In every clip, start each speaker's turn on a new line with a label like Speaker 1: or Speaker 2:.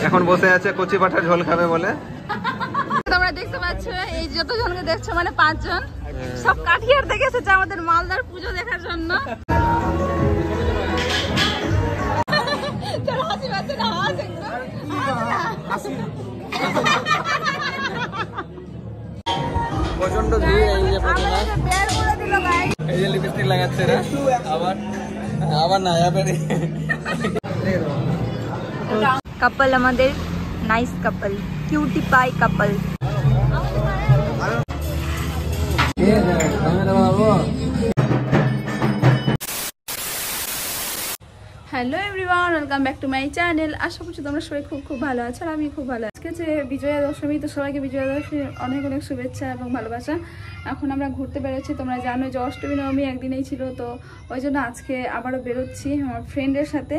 Speaker 1: এখন বসে আছে কচি পাঠার ঝোল খাবে বলে।
Speaker 2: তোমরা দেখতে পাচ্ছ এই যতজনকে দেখছো মানে 5 জন সব কাঠিয়ার থেকে এসেছে আমাদের মালদার পুজো দেখার জন্য। চলো হাসি পাচ্ছে না, হাসি
Speaker 1: প্রচন্ড ভিড়। এই যে প্রতিমা, এই যে লিপস্টিক লাগাচ্ছে এরা, আবার আবার না
Speaker 2: কাপল আমাদের nice couple, cutie pie couple. Hello everyone, welcome back to my channel. আশা করছি তোমরা সবাই খুব ভালো আছো আর আমি খুব ভালো আছি। আজকে যে বিজয়া দশমী, তো সবাইকে বিজয়া দশমীর অনেক অনেক শুভেচ্ছা এবং ভালোবাসা। এখন আমরা ঘুরতে বেরোচ্ছি। তোমরা জানো যে অষ্টমী নবমী একদিনেই ছিল, তো ওই জন্য আজকে আবারও বেরোচ্ছি আমার ফ্রেন্ডের সাথে।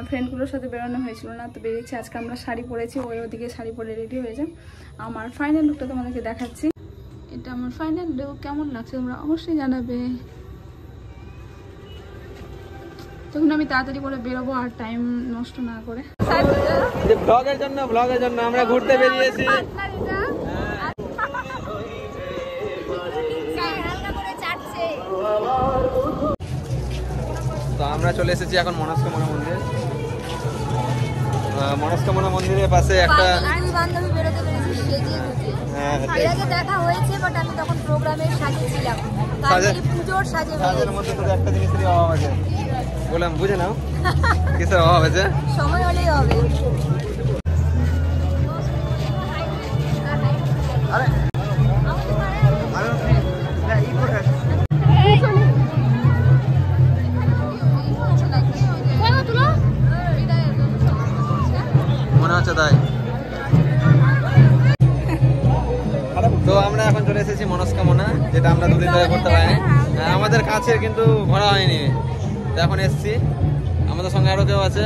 Speaker 2: ফ্রেন্ডগুলোর সাথে বেরোনো হয়েছিল না, তো বেরিয়েছি। আজকে আমরা শাড়ি পরেছি, ওদিকে শাড়ি পরে রেডি হয়ে যাই। আমার ফাইনাল লুকটা তোমাদেরকে দেখাচ্ছি। এটা আমার ফাইনাল লুক, কেমন লাগছে তোমরা অবশ্যই জানাবে। তখন আমি তাড়াতাড়ি করে বেরোবো আর টাইম নষ্ট না করে।
Speaker 1: ব্লগের জন্য আমরা ঘুরতে বেরিয়েছি। তো আমরা চলে এসেছি এখন মনস্কামনা মন্দিরে। মনস্কামনা মন্দিরের পাশে একটা
Speaker 2: বান্ধবী বেরোতে পেরেছি দেখা হয়েছে, বাট আমি তখন প্রোগ্রামে সাজিয়েছিলাম। পুজোর সাজের
Speaker 1: মধ্যে তো একটা জিনিসেরই অভাব আছে, বললাম বুঝে নাও কিসের অভাব আছে,
Speaker 2: সময় হলেই হবে।
Speaker 1: মনে হচ্ছে তাই। তো আমরা এখন চলে এসেছি মনস্কামনা, যেটা আমরা দুদিন ধরে করতে পারিনি। আমাদের কাছে কিন্তু ঘোরা হয়নি, তো এখন এসছি। আমাদের সঙ্গে আরো কেউ আছে।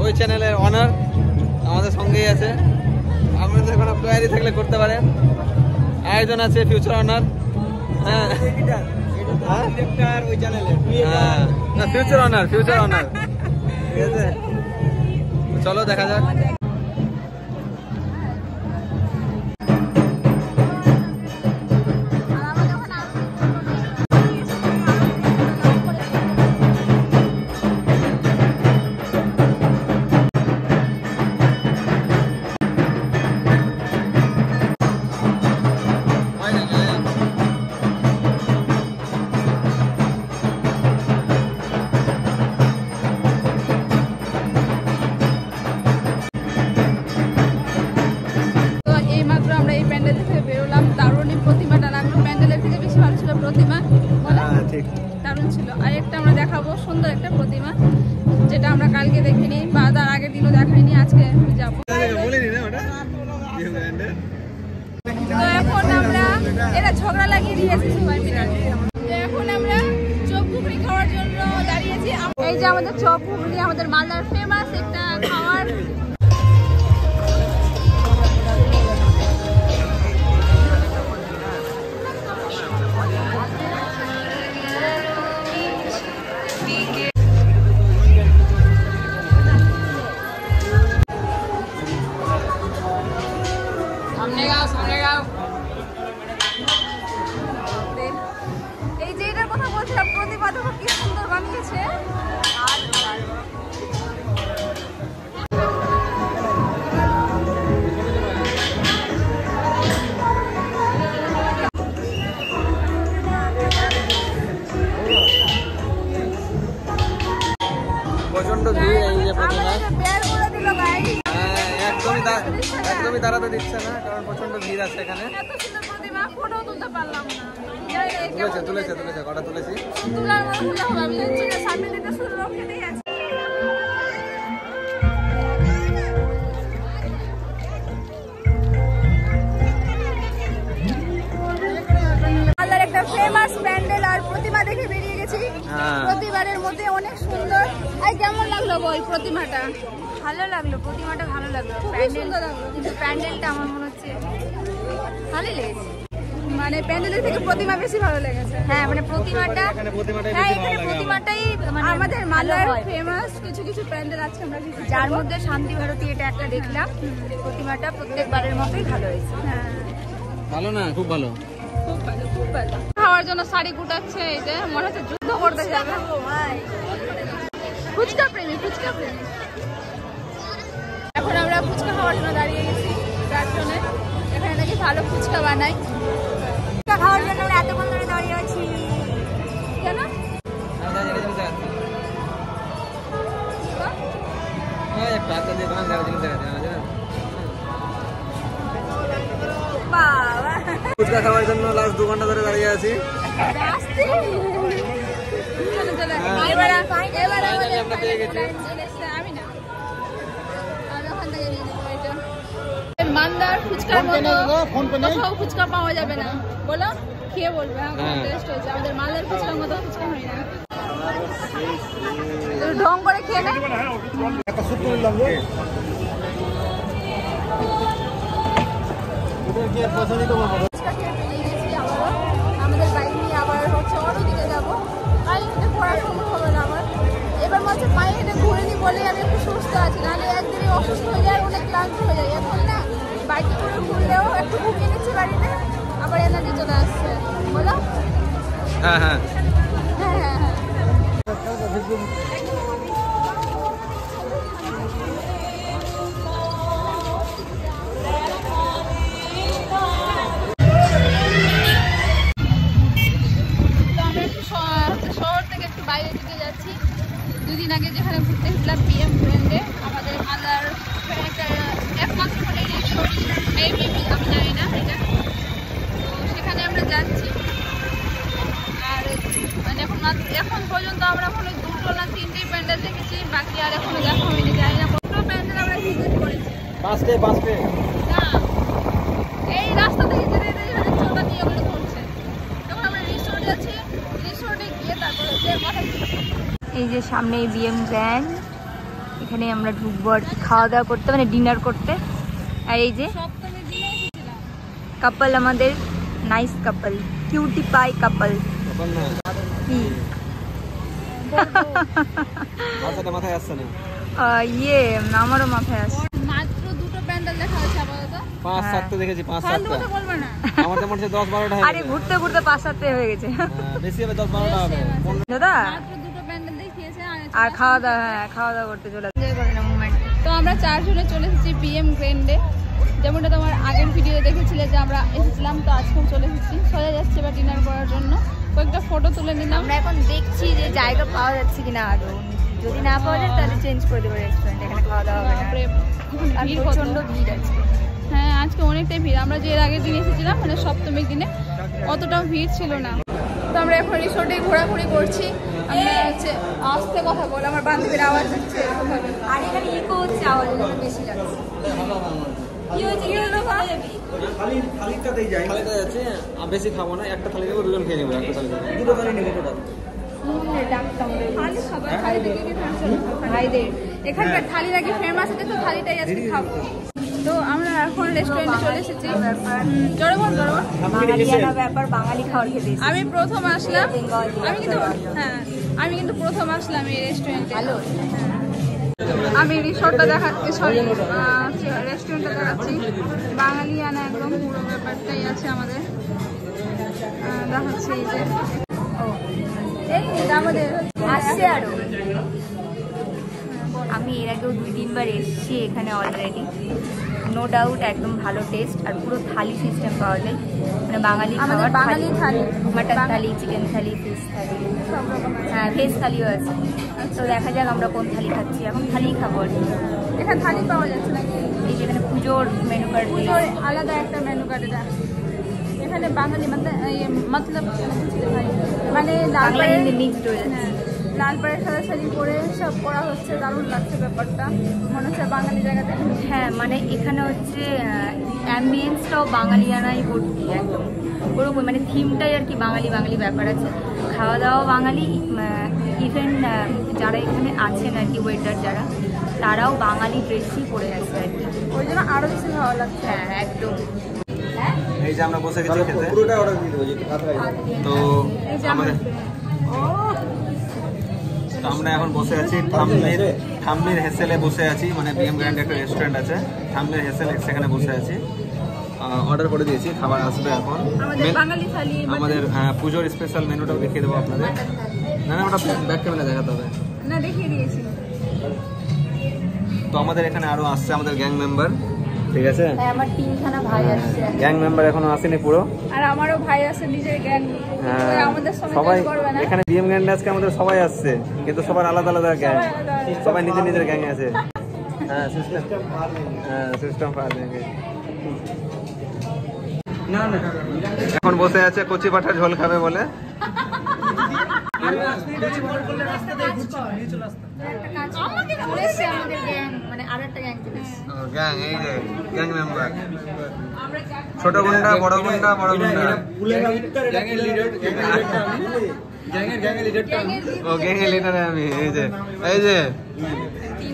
Speaker 1: ওই চ্যানেলের অনার আমাদের সঙ্গেই আছে। আপনাদের কোনো কোয়ারি থাকলে করতে পারেন। আয়োজন আছে ফিউচার অনার। হ্যাঁ ফিউচার অনার ঠিক আছে। চলো দেখা যাক।
Speaker 2: দারুণ ছিল। আর একটা আমরা দেখাবো, সুন্দর একটা প্রতিমা, যেটা আমরা কালকে দেখিনি বা তার আগের দিনও দেখাইনি, আজকে যাবো। তো এখন আমরা এরা ঝগড়া লাগিয়ে দিয়েছি সবাই মিলে। এখন আমরা চপ ঘুগনি খাওয়ার জন্য দাঁড়িয়েছি। এই যে আমাদের চপ ঘুগনি, আমাদের মালদার ফেমাস একটা খাওয়ার। এই যে এটার কথা বলছিলাম, প্রতিমা দেখো কি সুন্দর বানিয়েছে।
Speaker 1: প্রচন্ড ভিড়। এই যে প্রতিমা একদমই দাঁড়াতে দিচ্ছে না, কারণ প্রচন্ড ভিড় আছে এখানে। তুলেছে কটা তুলেছি।
Speaker 2: একটা ফেমাস প্যান্ডেল আর প্রতিমা দেখে বেরিয়ে গেছি। প্রতিবারের মধ্যে অনেক সুন্দর। আর কেমন লাগলো বল প্রতিমাটা? ভালো লাগলো, প্রতিমাটা ভালো লাগলো, প্যান্ডেলটা আমার মনে হচ্ছে ভালোই লেগেছে। মানে প্যান্ডেলের থেকে প্রতিমা বেশি ভালো লেগেছে।
Speaker 3: হ্যাঁ মানে প্রতিমাটা, হ্যাঁ এখানে প্রতিমাটাই মানে
Speaker 2: আমাদের মালদার ফেমাস কিছু কিছু প্যান্ডেল আছে আমরা
Speaker 3: যার মধ্যে শান্তি ভারতী এটা একটা দেখলাম, প্রতিমাটা প্রত্যেকবারের মতোই ভালো হয়েছে।
Speaker 2: হ্যাঁ
Speaker 1: ভালো না, খুব ভালো।
Speaker 2: খুব ভালো। খাওয়ার জন্য শাড়ি কুটাচ্ছে, এই যে মনে হচ্ছে যুদ্ধ করতে যাবে। ফুচকা প্রেমী, ফুচকা প্রেমী। এখন আমরা ফুচকা খাওয়ার জন্য দাঁড়িয়ে গেছি চারজনে। এখানে নাকি ভালো ফুচকা বানাই।
Speaker 3: ফুচকা খাওয়ার জন্য আমরা এতক্ষণ ধরে দাঁড়িয়ে আছি।
Speaker 2: কেন?
Speaker 1: ফুচকা খাওয়ার জন্য লাস্ট 2 ঘন্টা ধরে দাঁড়িয়ে আছি।
Speaker 2: মালদার ফুচকার মতো কোথাও ফুচকা পাওয়া যাবে না, বলো খেয়ে বলবে। টেস্ট হয়েছে আমাদের মালদার ফুচকার মতো ফুচকা হয় না। ঢং করে খেয়ে নেয়। আমাদের বাইক নিয়ে আবার হচ্ছে অন্যদিকে যাবো। পায়ে হেঁটে ঘোরা সম্ভব হবে না আমার। এবার হচ্ছে পায়ে হেঁটে ঘুরে নি বলেই আমি একটু সুস্থ আছি, নাহলে একদিনই অসুস্থ হয়ে যায়, অনেক ক্লান্ত হয়ে যায়। এখন না বাইকে করে ঘুরলেও একটু ঘুমিয়ে নিচ্ছি বাড়িতে, আবার এনার্জি চলে আসছে, বলো।
Speaker 1: হ্যাঁ হ্যাঁ
Speaker 2: হ্যাঁ হ্যাঁ হ্যাঁ। দুদিন আগে যেখানে ঘুরতে গেছিলাম বিএম ব্র্যান্ডে, আমাদের মালদার একমাত্র হলে মেবি আমি জানি না এটা, তো সেখানে আমরা যাচ্ছি। আর মানে এখন পর্যন্ত আমরা মনে 2টো না 3টেই প্যান্ডেল দেখেছি, বাকি আর এখনো দেখা হয়নি, জানি না কত প্যান্ডেল আমরা ভিজিট করেছি।
Speaker 1: 5টে
Speaker 2: না এই রাস্তা থেকে যেতে যেতে চোটা নিয়ে ওগুলো করছে। তখন আমরা রিসোর্ট যাচ্ছি, রিসোর্টে গিয়ে তারপরে যে কথা।
Speaker 3: এই যে সামনে বিএম গ্র্যান্ড, এখানে আমরা ঢুকবো আর কি খাওয়া দাওয়া করতে, মানে ডিনার করতে। আর এই যে কাপল, আমাদের নাইস কাপল, কিউটি পাই কাপল। কি
Speaker 1: মাথায় আসছে না?
Speaker 3: ইয়ে আমারও মাথায় আসছে।
Speaker 2: মাত্র 2টো প্যান্ডেল দেখা হয়েছে আপাতত।
Speaker 1: 5-7টা দেখেছি, 5-7টা।
Speaker 2: বলবে না
Speaker 1: আমাদের মধ্যে 10-12টা।
Speaker 3: আরে ঘুরতে ঘুরতে 5-7 হয়ে গেছে।
Speaker 1: বেশি হবে, 10-12টা হবে।
Speaker 3: দাদা
Speaker 2: মাত্র 2টো প্যান্ডেল দেখিয়েছে
Speaker 3: আর খাওয়া দাওয়া, হ্যাঁ খাওয়া দাওয়া করতে চলে এনজয় করে না মোমেন্ট।
Speaker 2: তো আমরা 4 জনে চলে এসেছি বিএম গ্র্যান্ডে, যেমনটা তোমার আগের ভিডিওতে দেখেছিলে যে আমরা এসেছিলাম। তো আজকেও চলে এসেছি, সোজা যাচ্ছি এবার ডিনার করার জন্য। কয়েকটা ফটো তুলে নিলাম।
Speaker 3: আমরা এখন দেখছি যে জায়গা পাওয়া যাচ্ছে কিনা আদৌ, যদি না পাওয়া যায় তাহলে চেঞ্জ করে দেবো রেস্টুরেন্ট, এখানে খাওয়া দাওয়া হবে না। আর প্রচন্ড ভিড় আছে।
Speaker 2: হ্যাঁ আজকে অনেকটাই ভিড়। আমরা যে এর আগের দিন এসেছিলাম মানে সপ্তমীর দিনে অতটাও ভিড় ছিল না। তো আমরা এখন রিসোর্টে ঘোরাঘুরি করছি। আমরা হচ্ছে আস্তে কথা বল, আমার বান্ধবীর আওয়াজ হচ্ছে এরকমভাবে।
Speaker 3: আর এখানে ইকো হচ্ছে, আওয়াজ বেশি লাগছে। কি হয়েছে, কি হলো?
Speaker 1: থালিটাতেই যাচ্ছি, বেশি খাবো না, একটা থালি দেবো, 2জন খেয়ে নেবো। একটা থালি দেবো, 2টো থালি নেবো টোটাল।
Speaker 2: এখানকার থালি নাকি ফেমাস আছে, তো থালিটাই আজকে খাবো। তো আমরা এখন রেস্টুরেন্টে চলে এসেছি।
Speaker 3: ব্যাপার বাঙালি খাবার খেতে।
Speaker 2: আমি প্রথম আসলাম, আমি কিন্তু প্রথম আসলাম এই রেস্টুরেন্টে।
Speaker 3: ভালো।
Speaker 2: আমি রিসোর্টটা দেখাচ্ছি, সরি রেস্টুরেন্টটা দেখাচ্ছি। বাঙালিয়ানা একদম পুরো ব্যাপারটাই আছে আমাদের। দেখাচ্ছি এই যে আমাদের
Speaker 3: আসছে আরো। আমি এর আগেও 2-3 বার এসেছি এখানে অলরেডি। নো ডাউট একদম ভালো টেস্ট, আর পুরো থালি সিস্টেম পাওয়া যায়, মানে বাঙালি খাবার,
Speaker 2: বাঙালি থালি,
Speaker 3: মাটন থালি, চিকেন থালি, ফিশ থালি,
Speaker 2: সব রকম আছে।
Speaker 3: হ্যাঁ ভেজ থালিও আছে। তো দেখা যাক আমরা কোন থালি খাচ্ছি। এখন থালি খাবো আর কি।
Speaker 2: এখানে থালি পাওয়া যাচ্ছে নাকি?
Speaker 3: এই যেখানে পুজোর মেনু কার্ড,
Speaker 2: পুজোর আলাদা একটা মেনু কার্ড। এটা এখানে বাঙালি মতলব মানে
Speaker 3: বাংলা হিন্দি মিক্সড হয়ে যাচ্ছে।
Speaker 2: লাল পাড়ের সারি করে সব করা হচ্ছে, দারুণ লাগছে ব্যাপারটা, মনে হচ্ছে বাঙালি জায়গাতে।
Speaker 3: হ্যাঁ মানে এখানে হচ্ছে অ্যাম্বিয়েন্সটাও বাঙালিয়ানাই ভর্তি একদম, ওরকম মানে থিমটাই আর কি বাঙালি বাঙালি ব্যাপার আছে। খাওয়া দাওয়া বাঙালি, ইভেন যারা এখানে আছেন আর কি ওয়েটার যারা, তারাও বাঙালি ড্রেসই পরে আছে আর কি,
Speaker 2: ওই জন্য আরও বেশি ভালো লাগছে।
Speaker 3: হ্যাঁ একদম।
Speaker 1: এই যে আমরা বসে গেছি খেতে। তো আমাদের আমরা এখন বসে আছি থামমির হেসেলে বসে আছি, মানে বিএম গ্র্যান্ড একটা রেস্টুরেন্ট আছে, থামমির হেসেল, সেখানে বসে আছি। অর্ডার করে দিয়েছি, খাবার আসবে এখন। আমাদের পুজোর স্পেশাল মেনুটাও দেখিয়ে দেবো আপনাদের। না ওটা ব্যাক ক্যামেরা দেখাতে হবে
Speaker 2: না, দেখিয়ে দিয়েছি।
Speaker 1: তো আমাদের এখানে আরো আসছে আমাদের গ্যাং মেম্বার, ঠিক আছে?
Speaker 3: আমার তিনখানা ভাই আসছে।
Speaker 1: গ্যাং মেম্বার এখনো আসেনি পুরো।
Speaker 2: আর আমারও ভাই আছে নিজের গ্যাং, আমাদের
Speaker 1: সবাই এখানে বিএম গ্যাং আজকে আমাদের সবাই আসছে, কিন্তু সবার আলাদা আলাদা গ্যাং, সবাই নিজের নিজের গ্যাং আছে। হ্যাঁ সিস্টেম ফার্মিং। এখন বসে আছে কচি পাঠার ঝোল খাবে বলে। ছোট গুন্ডা বড় গুন্ডা বড় গুন্ডা, ও গ্যাংয়ের লিডার আমি। এই যে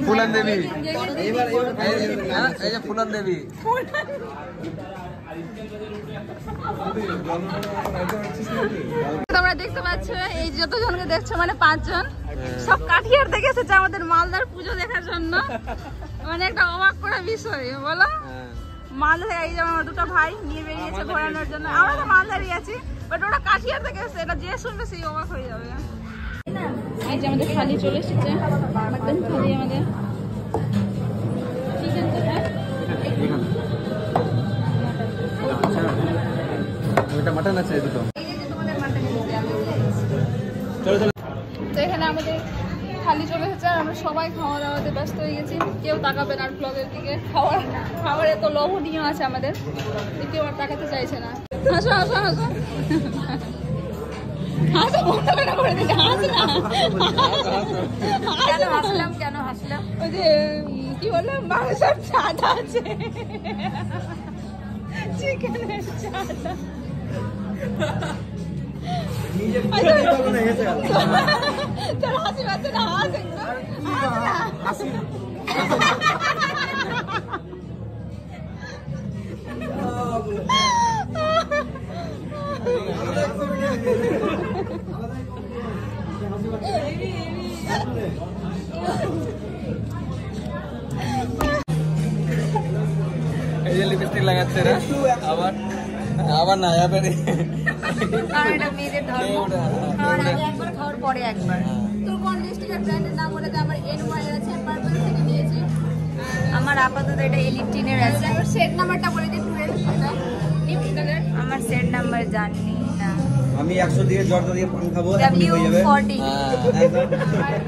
Speaker 1: ফুলান দেবী, এই যে ফুলান দেবী।
Speaker 2: তোমরা দেখতে পাচ্ছ এই যতজনকে দেখছো মানে 5 জন, সব কাঠিয়ার থেকে এসেছে আমাদের মালদার পুজো দেখার জন্য। মানে একটা অবাক করা বিষয় বলো। মালদা থেকে এই যে আমার দুটো ভাই নিয়ে বেরিয়েছে ঘোরানোর জন্য। আমরা তো মালদারই আছি, বাট ওরা কাঠিয়ার থেকে এসেছে, এটা যে শুনবে সেই অবাক হয়ে যাবে। এই যে আমাদের থালি চলে এসেছে, মাটন থালি আমাদের।
Speaker 1: এটা মাটন আছে দুটো।
Speaker 2: তো এখানে আমাদের থালি চলে এসেছে, আর আমরা সবাই খাওয়া দাওয়াতে ব্যস্ত হয়ে গেছি। কেউ তাকাবে না ব্লগের দিকে। খাবার এত লোভনীয় আছে আমাদের, কেউ আর তাকাতে চাইছে না। হাসো হাসো হাসো হাসো, বন্ধ করে দিতে। হাস না,
Speaker 3: কেন হাসলাম?
Speaker 2: ওই যে কি বললাম, মাংসের চাট আছে, চিকেনের চাট। তোর হাসি পাচ্ছে না, হাস একটু।
Speaker 1: এই যে লিপস্টিক লাগাচ্ছে রে, আবার না যাবে রে,
Speaker 3: কারণ এটা মেয়েদের ধর্ম। খাওয়ার আগে একবার, খাওয়ার পরে একবার।
Speaker 2: তোর কোন লিপস্টিকের ব্র্যান্ডের নাম বলে দে। আমার NY এর আছে, পার্পল থেকে নিয়েছি।
Speaker 3: আমার আপাতত এটা এলিপটিনের আছে।
Speaker 2: আমার সেট নাম্বারটা বলে দে, 12 এটা পিঙ্ক কালার।
Speaker 3: আমার সেট নাম্বার জানি না।
Speaker 4: আমি 100 দিয়ে জর্দা দিয়ে পান খাবো,
Speaker 3: W40।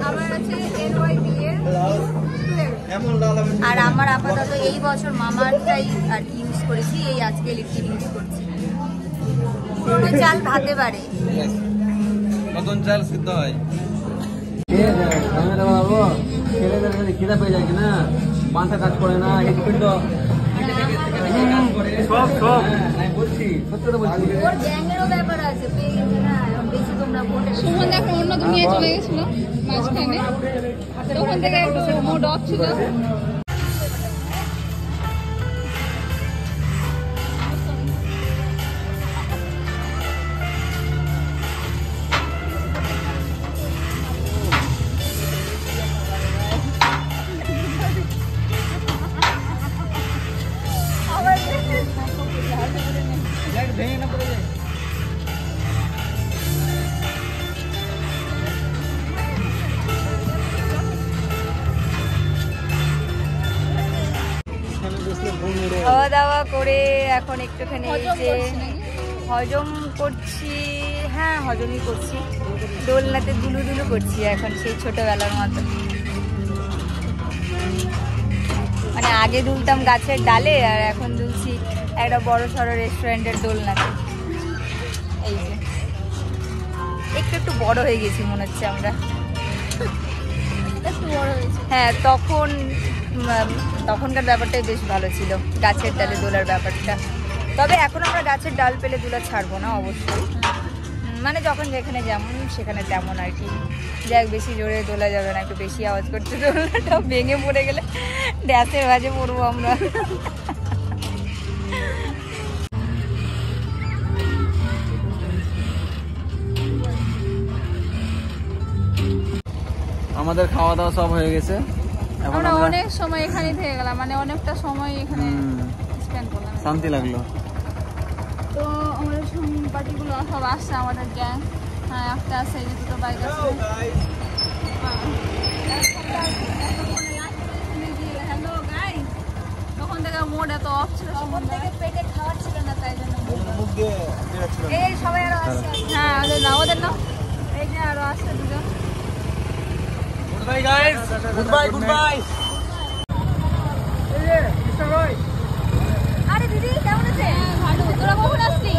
Speaker 2: আমার আছে NYB এর 12।
Speaker 4: এমন লাগাবেন।
Speaker 3: আর আমার আপাতত এই বছর মামারটাই আর ইউজ করেছি, এই আজকে লিপস্টিক ইউজ করছি। পুরোনো চাল ভাতে পারে,
Speaker 1: নতুন চাল সিদ্ধ হয়। ছেলেদের খিদা পেয়ে যায় কিনা, পান্তা কাজ করে না, বলছি সত্যি তো বলছি।
Speaker 3: ওর গ্যাংয়েরও ব্যাপার আছে, পেয়ে গেছে না বেশি। তোমরা ভোটে
Speaker 2: সুমন দেখো অন্য দুনিয়ায় চলে গেছিল মাঝখানে, তখন থেকে একটু মুড অফ ছিল।
Speaker 3: খাওয়া দাওয়া করে এখন একটুখানি এই যে হজম করছি। হ্যাঁ হজমই করছি, দোলনাতে দুলু দুলু করছি এখন, সেই ছোটবেলার মতো। মানে আগে দুলতাম গাছের ডালে, আর এখন দুলছি একটা বড় সড়ো রেস্টুরেন্টের দোলনাতে। এই যে একটু একটু বড় হয়ে গেছি মনে হচ্ছে আমরা।
Speaker 2: একটু বড় হয়েছে।
Speaker 3: হ্যাঁ তখনকার ব্যাপারটাই বেশ ভালো ছিল, গাছের ডালে দোলার ব্যাপারটা। তবে এখন আমরা গাছের ডাল পেলে দোলা ছাড়বো না অবশ্যই, মানে যখন যেখানে যেমন সেখানে তেমন আর কি। যাক বেশি জোরে দোলা যাবে না, একটু বেশি আওয়াজ করছে, দোলনাটা ভেঙে পড়ে গেলে ড্যাসের বাজে পড়বো আমরা।
Speaker 1: আমাদের খাওয়া দাওয়া সব হয়ে গেছে, এখন
Speaker 2: আমরা
Speaker 1: আমরা
Speaker 2: অনেক সময় এখানেই থেকে গেলাম, মানে অনেকটা সময় এখানে স্পেন্ড করলাম।
Speaker 1: শান্তি লাগলো।
Speaker 2: তো আমাদের পার্টিগুলো সব আসছে, আমাদের গ্যাং। হ্যাঁ, একটা আছে, এই যে দুটো বাইক আছে। হ্যালো গাইস, তখন থেকে মোড এত অফ ছিল, তখন থেকে পেটে খাওয়ার ছিল না, তাই জন্য
Speaker 4: মুখ দিয়ে বেরোচ্ছিল।
Speaker 3: এই সবাই আরো আসছে।
Speaker 2: হ্যাঁ ওদের না এই যে আরো আসছে দুজন।
Speaker 4: Good bye guys, good bye, good bye. এই যে মিস্টার রয়,
Speaker 3: আরে দিদি কেমন আছে?
Speaker 2: ভালো, তোরা কখন আসলি?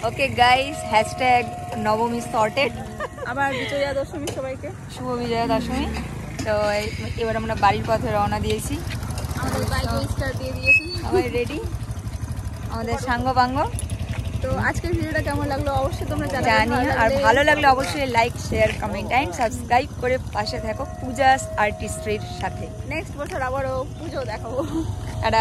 Speaker 3: ওকে গাইস, হ্যাশট্যাগ নবমী সর্টেড।
Speaker 2: আবার বিজয়া দশমী সবাইকে
Speaker 3: শুভ বিজয়া দশমী। তো এবার আমরা বাড়ির পথে রওনা দিয়েছি,
Speaker 2: আমাদের বাইকে স্টার দিয়ে দিয়েছি।
Speaker 3: সবাই রেডি, আমাদের সাঙ্গ বাঙ্গ।
Speaker 2: তো আজকের ভিডিওটা কেমন লাগলো অবশ্যই তোমরা
Speaker 3: জানিও, আর ভালো লাগলে অবশ্যই like, share, comment and subscribe করে পাশে থাকো পূজাস আর্টিস্ট্রির সাথে।
Speaker 2: নেক্সট বছর আবারও পুজো দেখাবো।
Speaker 3: আর